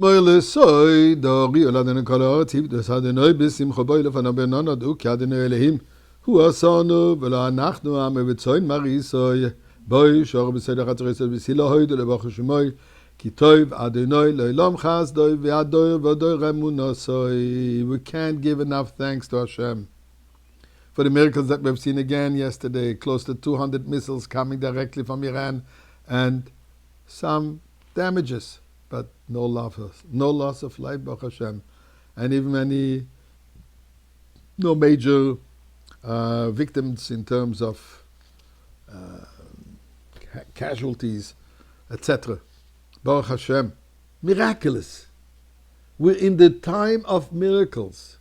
Moile soy dori oladene kalativ des hadenoy bisim khoboy lefana benana du kadene elehim hu asanu vela anachnu am betzoin marisoy boy shor beseder hatzres besila hoyd le bach shmoy kitoyv adenoy leilam khas doy ve'adoy ve'adoy ramunasoy. We can't give enough thanks to Hashem for the miracles that we've seen again yesterday. Close to 200 missiles coming directly from Iran and some damages, but no loss of life, Baruch Hashem, and even no major victims in terms of casualties, etc. Baruch Hashem, miraculous. We're in the time of miracles,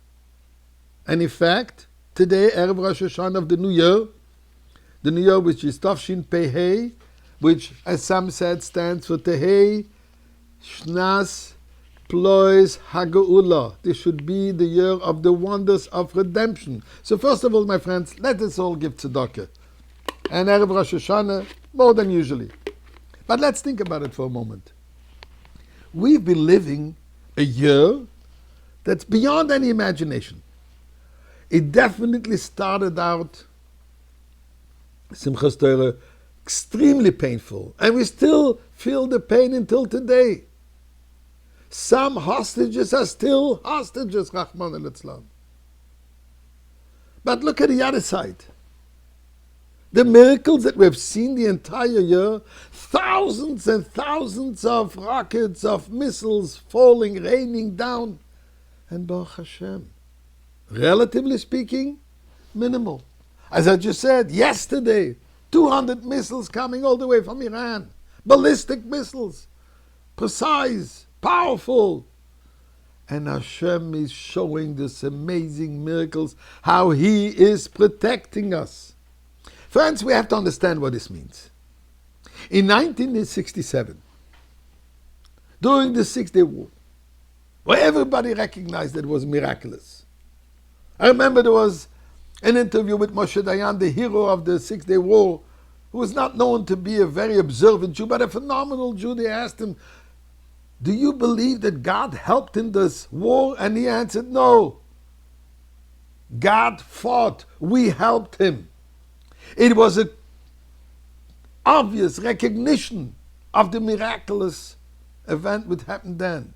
and in fact, today, Erev Rosh Hashana of the New Year, which is Tafshin Pei, which, as some said, stands for Tehei Shnas Plois Hageulah. This should be the year of the wonders of redemption. So first of all, my friends, let us all give tzedakah. And Erev Rosh Hashana, more than usually. But let's think about it for a moment. We've been living a year that's beyond any imagination. It definitely started out, Simchas Torah, extremely painful. And we still feel the pain until today. Some hostages are still hostages, Rahman al-Islam. But look at the other side. The miracles that we've seen the entire year, thousands and thousands of rockets, of missiles falling, raining down. And Baruch Hashem, relatively speaking, minimal. As I just said, yesterday, 200 missiles coming all the way from Iran. Ballistic missiles. Precise, powerful. And Hashem is showing this amazing miracles, how He is protecting us. Friends, we have to understand what this means. In 1967, during the 6-Day War, where everybody recognized that it was miraculous, I remember there was an interview with Moshe Dayan, the hero of the 6-Day War, who was not known to be a very observant Jew, but a phenomenal Jew. They asked him, do you believe that God helped in this war? And he answered, no. God fought. We helped him. It was an obvious recognition of the miraculous event which happened then.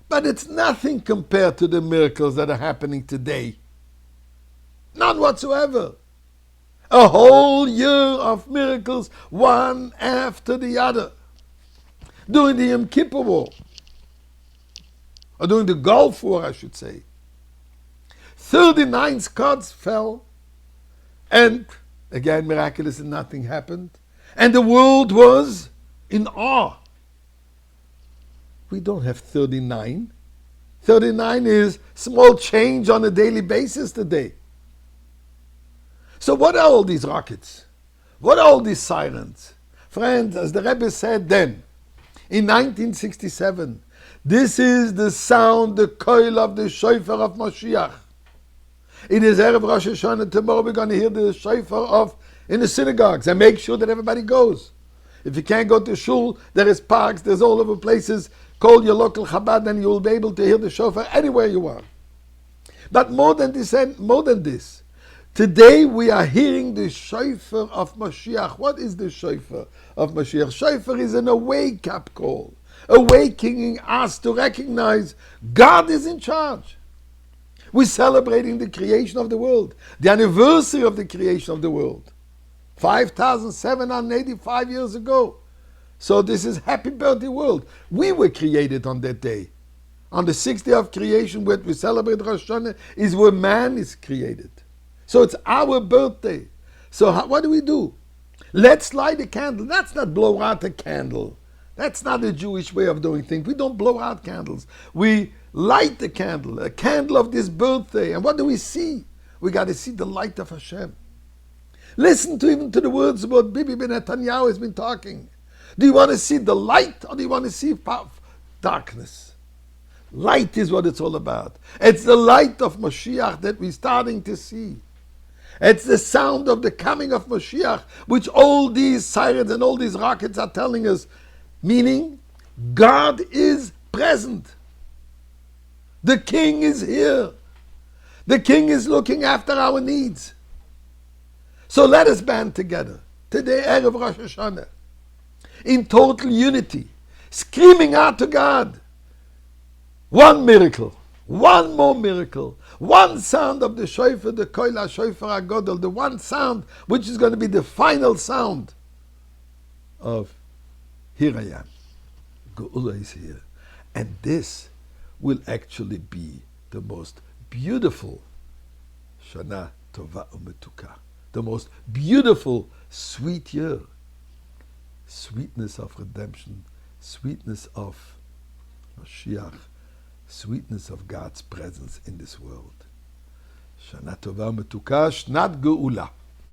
But it's nothing compared to the miracles that are happening today. None whatsoever. A whole year of miracles, one after the other. During the Yom Kippur War, or during the Gulf War, I should say, 39 Scots fell, and again, miraculous and nothing happened. And the world was in awe. We don't have 39. 39 is small change on a daily basis today. So what are all these rockets? What are all these sirens? Friends, as the Rebbe said then, in 1967, this is the sound, the coil of the Shofar of Moshiach. It is Erev Rosh Hashana. Tomorrow we're going to hear the Shofar in the synagogues, and make sure that everybody goes. If you can't go to shul, there is parks, there's all over places. Call your local Chabad and you will be able to hear the Shofar anywhere you are. But more than this, today we are hearing the Shofar of Moshiach. What is the Shofar of Moshiach? Shofar is an wake-up call, awakening us to recognize God is in charge. We're celebrating the creation of the world, the anniversary of the creation of the world, 5,785 years ago. So this is happy birthday world. We were created on that day. On the 6th day of creation, where we celebrate Rosh Hashana, is where man is created. So it's our birthday. So what do? Let's light a candle. That's not blow out a candle. That's not a Jewish way of doing things. We don't blow out candles. We light the candle, a candle of this birthday. And what do we see? We got to see the light of Hashem. Listen to even to the words about Bibi Ben Netanyahu has been talking. Do you want to see the light, or do you want to see darkness? Light is what it's all about. It's the light of Moshiach that we're starting to see. It's the sound of the coming of Moshiach, which all these sirens and all these rockets are telling us. Meaning, God is present. The King is here. The King is looking after our needs. So let us band together today, Erev Rosh Hashana, in total unity, screaming out to God. One miracle, one more miracle, one sound of the shofar, the koila shofar agadol, the one sound which is going to be the final sound of here I am. Geula is here. And this will actually be the most beautiful Shana Tova Umetuka, the most beautiful sweet year. Sweetness of redemption, sweetness of Moshiach, sweetness of God's presence in this world. Shana Tova Umetuka, Shnat Geula.